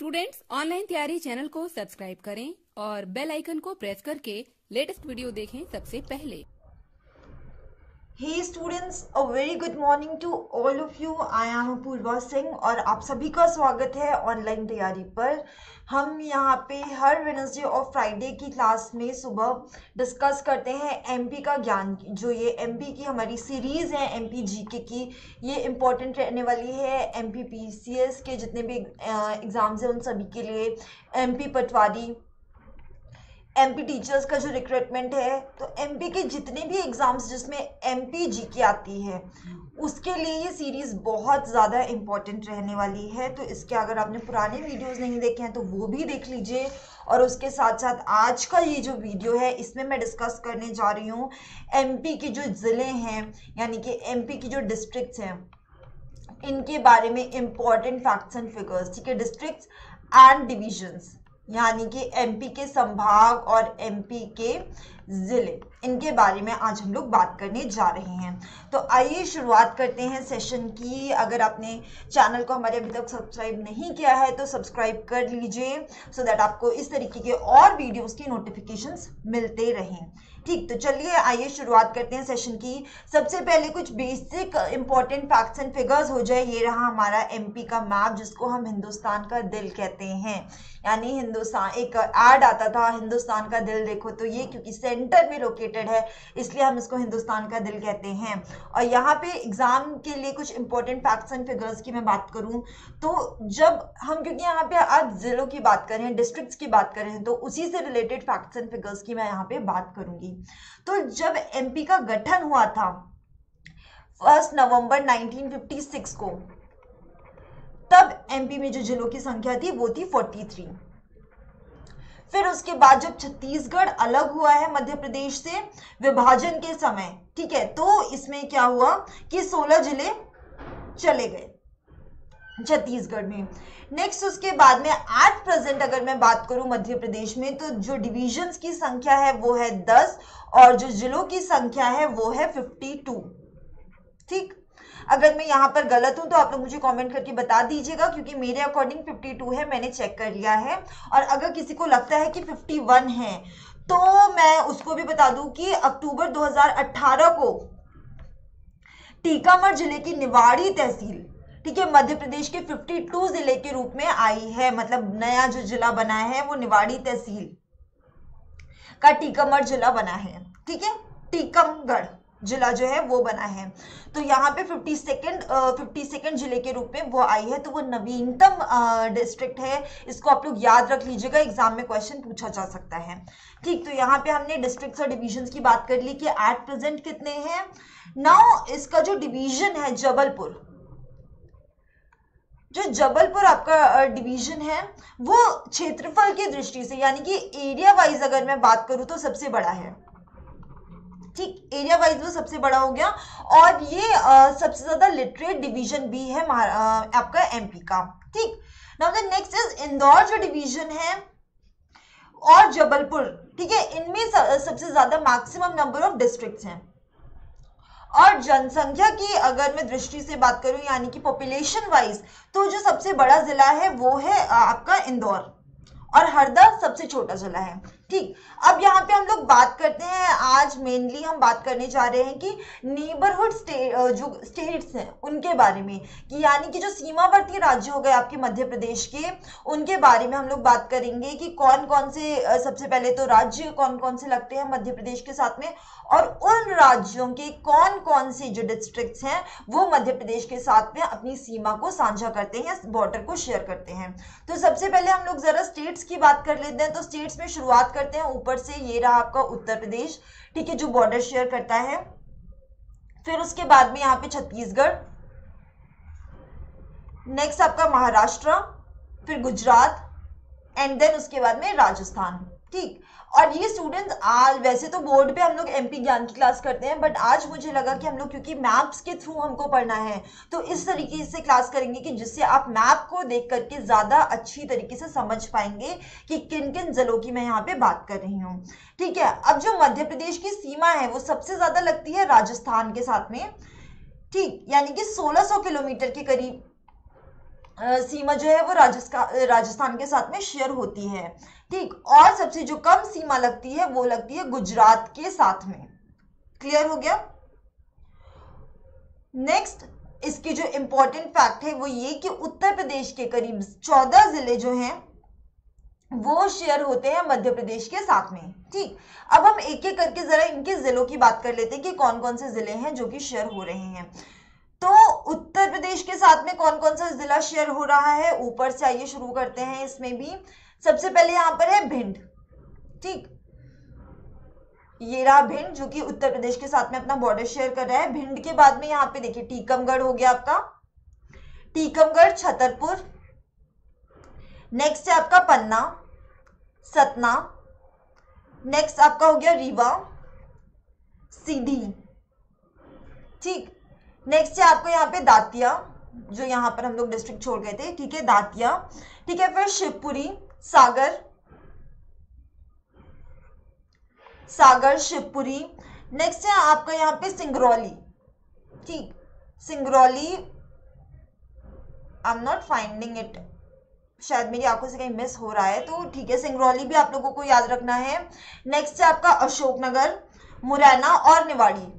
Students, online तैयारी channel को subscribe करें और बेल आइकन को प्रेस करके लेटेस्ट वीडियो देखें सबसे पहले। Hey students, a very good morning to all of you. I am Apoorva Singh और आप सभी का स्वागत है ऑनलाइन तैयारी पर। हम यहाँ पे हर वेडनेसडे और फ्राइडे की क्लास में सुबह डिस्कस करते हैं एमपी का ज्ञान। जो ये एमपी की हमारी सीरीज़ है एमपी जीके की, ये इम्पोर्टेंट रहने वाली है एमपी पीसीएस के जितने भी एग्ज़ाम्स हैं उन सभी के लिए। एमपी पटवारी, एमपी टीचर्स का जो रिक्रूटमेंट है, तो एमपी के जितने भी एग्जाम्स जिसमें एमपी जीके आती है उसके लिए ये सीरीज़ बहुत ज़्यादा इम्पॉर्टेंट रहने वाली है। तो इसके अगर आपने पुराने वीडियोस नहीं देखे हैं तो वो भी देख लीजिए। और उसके साथ साथ आज का ये जो वीडियो है इसमें मैं डिस्कस करने जा रही हूँ एमपी के जो ज़िले हैं यानी कि एमपी की जो डिस्ट्रिक्ट्स हैं इनके बारे में इम्पॉर्टेंट फैक्ट्स एंड फिगर्स। ठीक है, डिस्ट्रिक्ट्स एंड डिविजन्स यानी कि एमपी के संभाग और एमपी के ज़िले, इनके बारे में आज हम लोग बात करने जा रहे हैं। तो आइए शुरुआत करते हैं सेशन की। अगर आपने चैनल को हमारे अभी तक सब्सक्राइब नहीं किया है तो सब्सक्राइब कर लीजिए सो दैट आपको इस तरीके के और वीडियोस की नोटिफिकेशंस मिलते रहें। ठीक, तो चलिए आइए शुरुआत करते हैं सेशन की। सबसे पहले कुछ basic important facts and figures हो जाए। ये रहा हमारा एमपी का मैप जिसको हम हिंदुस्तान का दिल कहते हैं। यानी हिंदुस्तान, एक ऐड आता था हिंदुस्तान का दिल देखो, तो ये क्योंकि सेंटर में लोकेटेड है इसलिए हम इसको हिंदुस्तान का दिल कहते हैं। और यहाँ पे एग्जाम के लिए कुछ इंपॉर्टेंट फैक्ट्स एंड फिगर्स की मैं बात करूँ तो जब हम, क्योंकि यहाँ पे आज जिलों की बात करें, डिस्ट्रिक्ट्स की बात करें, तो उसी से रिलेटेड फैक्ट्स एंड फिगर्स की मैं यहाँ पे बात करूंगी। तो जब एमपी का गठन हुआ था 1 नवंबर 1956 को, तब एमपी में जो जिलों की संख्या थी वो थी 43। फिर उसके बाद जब छत्तीसगढ़ अलग हुआ है मध्य प्रदेश से विभाजन के समय, ठीक है, तो इसमें क्या हुआ कि 16 जिले चले गए छत्तीसगढ़ में। नेक्स्ट उसके बाद में एट प्रेजेंट अगर मैं बात करूं मध्य प्रदेश में, तो जो डिविजन्स की संख्या है वो है 10 और जो जिलों की संख्या है वो है 52। ठीक, अगर मैं यहाँ पर गलत हूं तो आप लोग मुझे कमेंट करके बता दीजिएगा क्योंकि मेरे अकॉर्डिंग 52 है, मैंने चेक कर लिया है। और अगर किसी को लगता है कि 51 है तो मैं उसको भी बता दूं कि अक्टूबर 2018 को टीकमगढ़ जिले की निवाड़ी तहसील, ठीक है, मध्य प्रदेश के 52 जिले के रूप में आई है। मतलब नया जो जिला बना है वो निवाड़ी तहसील का टीकमगढ़ जिला बना है। ठीक है, टीकमगढ़ जिला जो है वो बना है। तो यहाँ पे 52nd जिले के रूप में वो आई है, तो वो नवीनतम डिस्ट्रिक्ट है। इसको आप लोग याद रख लीजिएगा, एग्जाम में क्वेश्चन पूछा जा सकता है। ठीक, तो यहाँ पे हमने डिस्ट्रिक्ट्स और डिविजन्स की बात कर ली कि एट प्रेजेंट कितने हैं। नाउ इसका जो डिवीजन है जबलपुर, जो जबलपुर आपका डिवीजन है वो क्षेत्रफल की दृष्टि से यानी कि एरिया वाइज अगर मैं बात करूं तो सबसे बड़ा है। ठीक, एरिया वाइज वो सबसे बड़ा हो गया और ये सबसे ज्यादा लिटरेट डिवीजन भी है आपका एमपी का। ठीक, now the next is Indore जो डिवीजन है और जबलपुर, ठीक है, इनमें सबसे ज्यादा मैक्सिमम नंबर ऑफ डिस्ट्रिक्ट्स हैं। और जनसंख्या की अगर मैं दृष्टि से बात करूं यानी कि पॉपुलेशन वाइज, तो जो सबसे बड़ा जिला है वो है आपका इंदौर और हरदा सबसे छोटा जिला है। ठीक, अब यहाँ पे हम लोग बात करते हैं, आज मेनली हम बात करने जा रहे हैं कि नेबरहुड जो स्टेट्स हैं उनके बारे में, कि यानी कि जो सीमावर्ती राज्य हो गए आपके मध्य प्रदेश के, उनके बारे में हम लोग बात करेंगे कि कौन कौन से सबसे पहले तो राज्य कौन कौन से लगते हैं मध्य प्रदेश के साथ में, और उन राज्यों के कौन कौन से जो डिस्ट्रिक्ट्स हैं वो मध्य प्रदेश के साथ में अपनी सीमा को साझा करते हैं, बॉर्डर को शेयर करते हैं। तो सबसे पहले हम लोग जरा स्टेट्स की बात कर लेते हैं। तो स्टेट्स में शुरुआत करते हैं ऊपर से, ये रहा आपका उत्तर प्रदेश, ठीक है, जो बॉर्डर शेयर करता है। फिर उसके बाद में यहाँ पे छत्तीसगढ़, नेक्स्ट आपका महाराष्ट्र, फिर गुजरात एंड देन उसके बाद में राजस्थान। ठीक, और ये स्टूडेंट्स आज वैसे तो बोर्ड पे हम लोग एमपी ज्ञान की क्लास करते हैं, बट आज मुझे लगा कि हम लोग क्योंकि मैप्स के थ्रू हमको पढ़ना है तो इस तरीके से क्लास करेंगे कि जिससे आप मैप को देख करके ज्यादा अच्छी तरीके से समझ पाएंगे कि किन किन जिलों की मैं यहाँ पे बात कर रही हूँ। ठीक है, अब जो मध्य प्रदेश की सीमा है वो सबसे ज्यादा लगती है राजस्थान के साथ में। ठीक, यानी कि 1600 किलोमीटर के करीब सीमा जो है वो राजस्थान के साथ में शेयर होती है। ठीक, और सबसे जो कम सीमा लगती है वो लगती है गुजरात के साथ में। क्लियर हो गया। नेक्स्ट इसकी जो इंपॉर्टेंट फैक्ट है वो ये कि उत्तर प्रदेश के करीब 14 जिले जो हैं वो शेयर होते हैं मध्य प्रदेश के साथ में। ठीक, अब हम एक एक करके जरा इनके जिलों की बात कर लेते हैं कि कौन कौन से जिले हैं जो कि शेयर हो रहे हैं। तो उत्तर प्रदेश के साथ में कौन कौन सा जिला शेयर हो रहा है, ऊपर से आइए शुरू करते हैं। इसमें भी सबसे पहले यहां पर है भिंड। ठीक, ये रहा भिंड जो कि उत्तर प्रदेश के साथ में अपना बॉर्डर शेयर कर रहा है। भिंड के बाद में यहाँ पे देखिए टीकमगढ़ हो गया आपका, टीकमगढ़, छतरपुर। नेक्स्ट है आपका पन्ना, सतना। नेक्स्ट आपका हो गया रीवा, सीधी। ठीक, नेक्स्ट है आपको यहाँ पे दातिया, जो यहाँ पर हम लोग डिस्ट्रिक्ट छोड़ गए थे। ठीक है, दातिया। ठीक है, फिर शिवपुरी, सागर, सागर, शिवपुरी। नेक्स्ट है आपका यहाँ पे सिंगरौली। ठीक, Singrauli, I am not finding it, शायद मेरी आंखों से कहीं मिस हो रहा है, तो ठीक है, सिंगरौली भी आप लोगों को याद रखना है। नेक्स्ट है आपका अशोकनगर, मुरैना और निवाड़ी।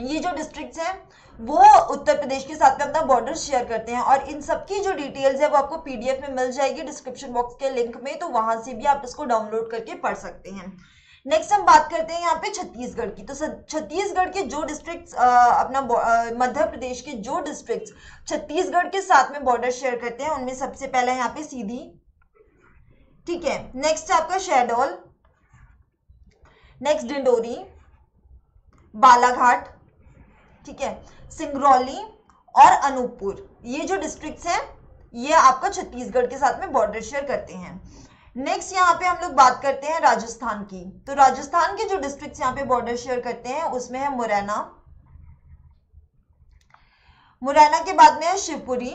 ये जो डिस्ट्रिक्ट्स हैं वो उत्तर प्रदेश के साथ में अपना बॉर्डर शेयर करते हैं, और इन सबकी जो डिटेल्स है वो आपको पीडीएफ में मिल जाएगी डिस्क्रिप्शन बॉक्स के लिंक में, तो वहां से भी आप इसको डाउनलोड करके पढ़ सकते हैं। नेक्स्ट हम बात करते हैं यहाँ पे छत्तीसगढ़ की। तो छत्तीसगढ़ के जो डिस्ट्रिक्ट्स अपना मध्य प्रदेश के जो डिस्ट्रिक्ट्स छत्तीसगढ़ के साथ में बॉर्डर शेयर करते हैं उनमें सबसे पहला यहाँ पे सीधी। ठीक है, नेक्स्ट है आपका शहडोल, नेक्स्ट डिंडोरी, बालाघाट। ठीक है, सिंगरौली और अनूपपुर, ये जो डिस्ट्रिक्ट्स हैं ये आपका छत्तीसगढ़ के साथ में बॉर्डर शेयर करते हैं। नेक्स्ट यहाँ पे हम लोग बात करते हैं राजस्थान की। तो राजस्थान के जो डिस्ट्रिक्ट्स यहाँ पे बॉर्डर शेयर करते हैं उसमें है मुरैना, मुरैना के बाद में है शिवपुरी,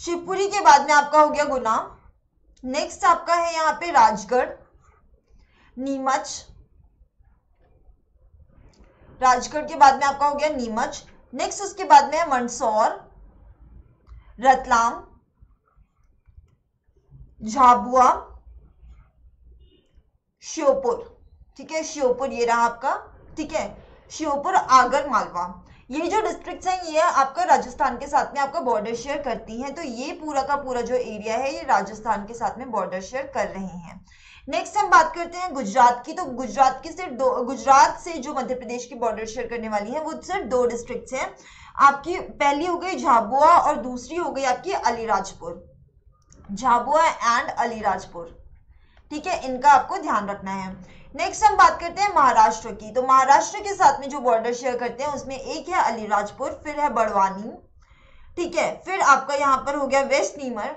शिवपुरी के बाद में आपका हो गया गुना। नेक्स्ट आपका है यहाँ पे राजगढ़, नीमच, राजगढ़ के बाद में आपका हो गया नीमच। नेक्स्ट उसके बाद में है मंदसौर, रतलाम, झाबुआ, श्योपुर। ठीक है, श्योपुर ये रहा आपका। ठीक है, श्योपुर, आगर मालवा, ये जो डिस्ट्रिक्ट्स हैं ये आपका राजस्थान के साथ में आपका बॉर्डर शेयर करती हैं। तो ये पूरा का पूरा जो एरिया है ये राजस्थान के साथ में बॉर्डर शेयर कर रहे हैं। नेक्स्ट हम बात करते हैं गुजरात की। तो गुजरात की सिर्फ गुजरात से जो मध्य प्रदेश की बॉर्डर शेयर करने वाली है वो सिर्फ 2 डिस्ट्रिक्ट्स हैं आपकी। पहली हो गई झाबुआ और दूसरी हो गई आपकी अलीराजपुर, झाबुआ एंड अलीराजपुर। ठीक है, इनका आपको ध्यान रखना है। नेक्स्ट हम बात करते हैं महाराष्ट्र की। तो महाराष्ट्र के साथ में जो बॉर्डर शेयर करते हैं उसमें एक है अलीराजपुर, फिर है बड़वानी। ठीक है, फिर आपका यहाँ पर हो गया वेस्ट नीमर।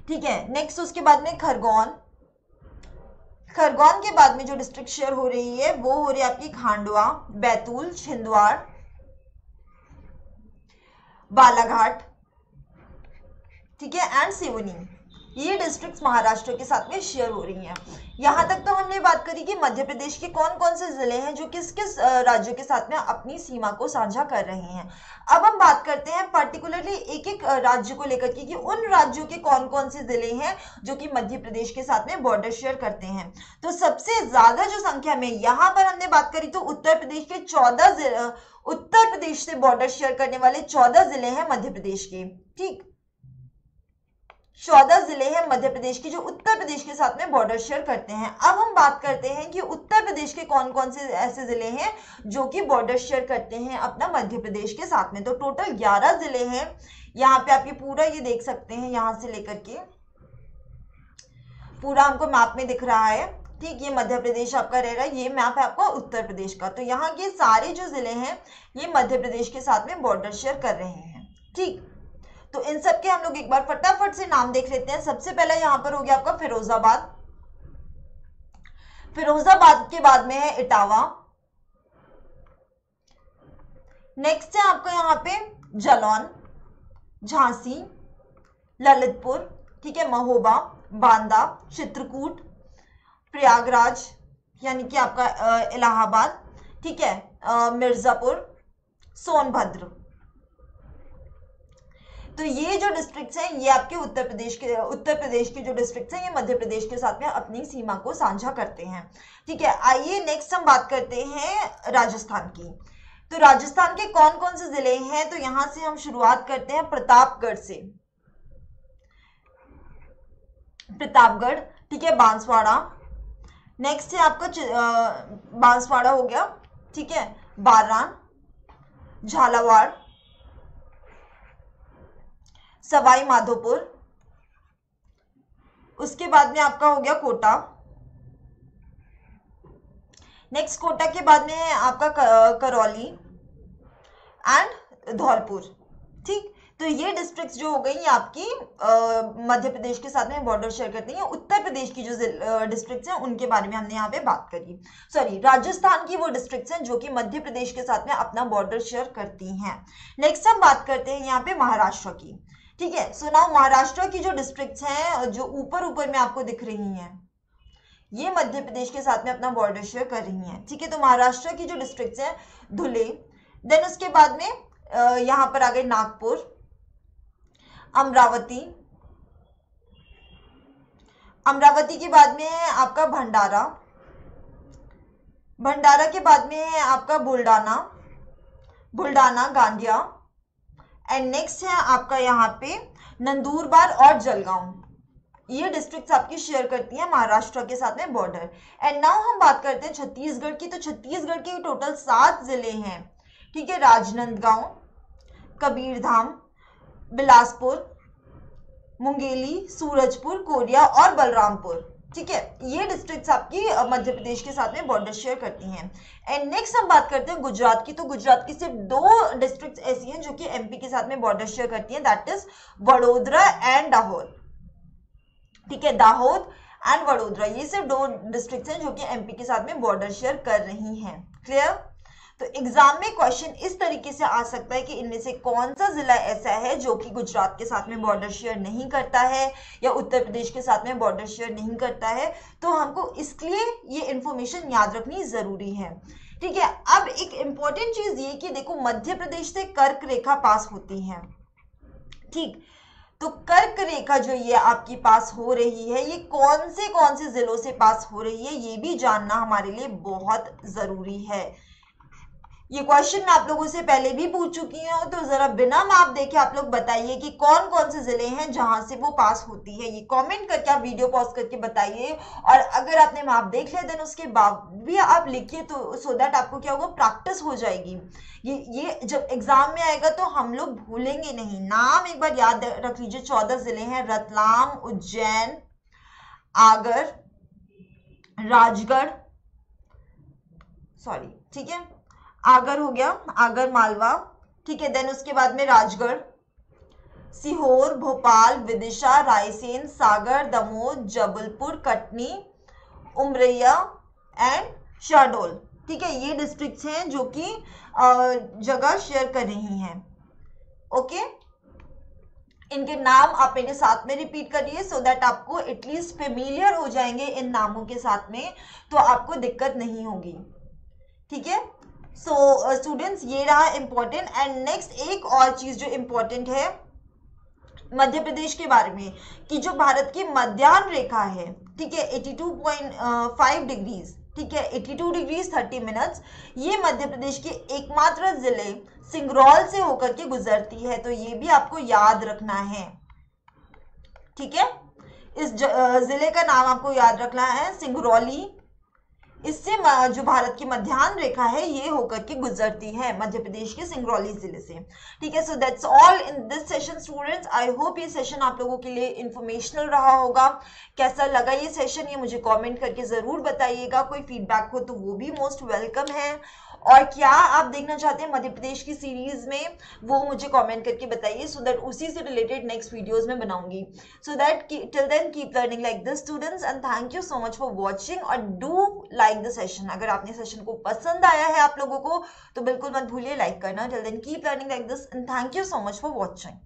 ठीक है, नेक्स्ट उसके बाद में खरगोन, खरगोन के बाद में जो डिस्ट्रिक्ट शेयर हो रही है वो हो रही है आपकी खांडवा, बैतूल, छिंदवाड़, बालाघाट। ठीक है, एंड सिवनी, ये डिस्ट्रिक्ट्स महाराष्ट्र के साथ में शेयर हो रही हैं। यहां तक तो हमने बात करी कि मध्य प्रदेश के कौन कौन से जिले हैं जो किस किस राज्यों के साथ में अपनी सीमा को साझा कर रहे हैं। अब हम बात करते हैं पर्टिकुलरली एक एक राज्य को लेकर के कि उन राज्यों के कौन कौन से जिले हैं जो कि मध्य प्रदेश के साथ में बॉर्डर शेयर करते हैं। तो सबसे ज्यादा जो संख्या में यहाँ पर हमने बात करी तो उत्तर प्रदेश के 14 जिले, उत्तर प्रदेश से बॉर्डर शेयर करने वाले 14 जिले हैं मध्य प्रदेश के। ठीक, 14 जिले हैं मध्य प्रदेश के जो उत्तर प्रदेश के साथ में बॉर्डर शेयर करते हैं। अब हम बात करते हैं कि उत्तर प्रदेश के कौन कौन से ऐसे जिले हैं जो कि बॉर्डर शेयर करते हैं अपना मध्य प्रदेश के साथ में। तो टोटल 11 जिले हैं। यहाँ पे आप ये पूरा ये देख सकते हैं, यहां से लेकर के पूरा हमको मैप में दिख रहा है। ठीक, ये मध्य प्रदेश आपका रह रहा है, ये मैप है आपका उत्तर प्रदेश का। तो यहाँ के सारे जो जिले हैं ये मध्य प्रदेश के साथ में बॉर्डर शेयर कर रहे हैं। ठीक, तो इन सब के हम लोग एक बार फटाफट से नाम देख लेते हैं। सबसे पहला यहाँ पर हो गया आपका फिरोजाबाद, फिरोजाबाद के बाद में है इटावा। नेक्स्ट है आपका यहाँ पे जालौन, झांसी, ललितपुर। ठीक है, महोबा, बांदा, चित्रकूट, प्रयागराज यानी कि आपका इलाहाबाद। ठीक है, मिर्जापुर, सोनभद्र। तो ये जो डिस्ट्रिक्ट्स हैं ये आपके उत्तर प्रदेश के जो डिस्ट्रिक्ट्स हैं ये मध्य प्रदेश के साथ में अपनी सीमा को साझा करते हैं। ठीक है, आइए नेक्स्ट हम बात करते हैं राजस्थान की। तो राजस्थान के कौन कौन से जिले हैं, तो यहां से हम शुरुआत करते हैं प्रतापगढ़ से। प्रतापगढ़, ठीक है, बांसवाड़ा, नेक्स्ट है आपका बांसवाड़ा हो गया, ठीक है, बारां, झालावाड़, सवाई माधोपुर, उसके बाद में आपका हो गया कोटा, नेक्स्ट कोटा के बाद में है आपका करौली एंड धौलपुर। ठीक, तो ये डिस्ट्रिक्ट्स जो हो गई ये आपकी मध्य प्रदेश के साथ में बॉर्डर शेयर करती हैं। उत्तर प्रदेश की जो डिस्ट्रिक्ट्स हैं उनके बारे में हमने यहाँ पे बात करी। सॉरी, राजस्थान की वो डिस्ट्रिक्ट्स हैं जो कि मध्य प्रदेश के साथ में अपना बॉर्डर शेयर करती हैं। नेक्स्ट हम बात करते हैं यहाँ पे महाराष्ट्र की। ठीक है, सो नाउ महाराष्ट्र की जो डिस्ट्रिक्ट्स हैं जो ऊपर में आपको दिख रही हैं ये मध्य प्रदेश के साथ में अपना बॉर्डर शेयर कर रही हैं। ठीक है, तो महाराष्ट्र की जो डिस्ट्रिक्ट्स हैं धुले, देन उसके बाद में यहाँ पर आ गए नागपुर, अमरावती, अमरावती के बाद में है आपका भंडारा, भंडारा के बाद में है आपका बुल्डाना, बुल्डाना गांडिया, एंड नेक्स्ट है आपका यहाँ पे नंदुरबार और जलगांव। ये डिस्ट्रिक्ट्स आपकी शेयर करती हैं महाराष्ट्र के साथ में बॉर्डर। एंड नाउ हम बात करते हैं छत्तीसगढ़ की। तो छत्तीसगढ़ के टोटल 7 जिले हैं। ठीक है, राजनांदगांव, कबीरधाम, बिलासपुर, मुंगेली, सूरजपुर, कोरिया और बलरामपुर। ठीक है, ये डिस्ट्रिक्ट्स आपकी मध्य प्रदेश के साथ में बॉर्डर शेयर करती हैं। एंड नेक्स्ट हम बात करते हैं गुजरात की। तो गुजरात की सिर्फ 2 डिस्ट्रिक्ट्स ऐसी हैं जो कि एमपी के साथ में बॉर्डर शेयर करती हैं, that is Vadodara and Dahod. ठीक है, दाहोद एंड वडोदरा, ये सिर्फ 2 डिस्ट्रिक्ट्स हैं जो कि एमपी के साथ में बॉर्डर शेयर कर रही हैं। क्लियर? तो एग्जाम में क्वेश्चन इस तरीके से आ सकता है कि इनमें से कौन सा जिला ऐसा है जो कि गुजरात के साथ में बॉर्डर शेयर नहीं करता है या उत्तर प्रदेश के साथ में बॉर्डर शेयर नहीं करता है। तो हमको इसलिए ये इंफॉर्मेशन याद रखनी जरूरी है। ठीक है, अब एक इंपॉर्टेंट चीज ये कि देखो मध्य प्रदेश से कर्क रेखा पास होती है। ठीक, तो कर्क रेखा जो ये आपकी पास हो रही है ये कौन से जिलों से पास हो रही है ये भी जानना हमारे लिए बहुत जरूरी है। ये क्वेश्चन मैं आप लोगों से पहले भी पूछ चुकी हूँ, तो जरा बिना मैप देखे आप लोग बताइए कि कौन कौन से जिले हैं जहां से वो पास होती है। ये कमेंट करके आप वीडियो पॉज करके बताइए, और अगर आपने मैप देख लिया देन उसके बाद भी आप लिखिए, तो सो दैट आपको क्या होगा, प्रैक्टिस हो जाएगी। ये जब एग्जाम में आएगा तो हम लोग भूलेंगे नहीं। नाम एक बार याद रख लीजिए, 14 जिले हैं, रतलाम, उज्जैन, आगर, राजगढ़, सॉरी, ठीक है, आगर हो गया, आगर मालवा, ठीक है, देन उसके बाद में राजगढ़, सीहोर, भोपाल, विदिशा, रायसेन, सागर, दमोह, जबलपुर, कटनी, उमरिया एंड शहडोल। ठीक है, ये डिस्ट्रिक्ट्स हैं जो कि जगह शेयर कर रही हैं। ओके, इनके नाम आप मेरे साथ में रिपीट करिए सो दैट आपको एटलीस्ट फेमिलियर हो जाएंगे इन नामों के साथ में, तो आपको दिक्कत नहीं होगी। ठीक है, सो स्टूडेंट्स ये रहा इम्पोर्टेंट। एंड नेक्स्ट एक और चीज जो इम्पोर्टेंट है मध्य प्रदेश के बारे में, कि जो भारत की मध्याह्न रेखा है, ठीक है, 82.5 डिग्रीज, ठीक है, 82 डिग्रीज 30 मिनट्स, ये मध्य प्रदेश के एकमात्र जिले सिंगरौल से होकर के गुजरती है। तो ये भी आपको याद रखना है। ठीक है, इस जिले का नाम आपको याद रखना है, सिंगरौली। इससे जो भारत की मध्याह्न रेखा है ये होकर के गुजरती है मध्य प्रदेश के सिंगरौली जिले से। ठीक है, so that's all in this session students. I hope ये सेशन आप लोगों के लिए इंफॉर्मेशनल रहा होगा। कैसा लगा ये सेशन ये मुझे कमेंट करके जरूर बताइएगा। कोई फीडबैक हो तो वो भी मोस्ट वेलकम है, और क्या आप देखना चाहते हैं मध्य प्रदेश की सीरीज में वो मुझे कमेंट करके बताइए, सो दैट उसी से रिलेटेड नेक्स्ट वीडियोस में बनाऊंगी। So that till then keep learning like this students, and thank you so much for watching, और डू लाइक द सेशन। अगर आपने सेशन को पसंद आया है आप लोगों को तो बिल्कुल मत भूलिए लाइक करना। Till then keep learning like this, and thank you so much for watching.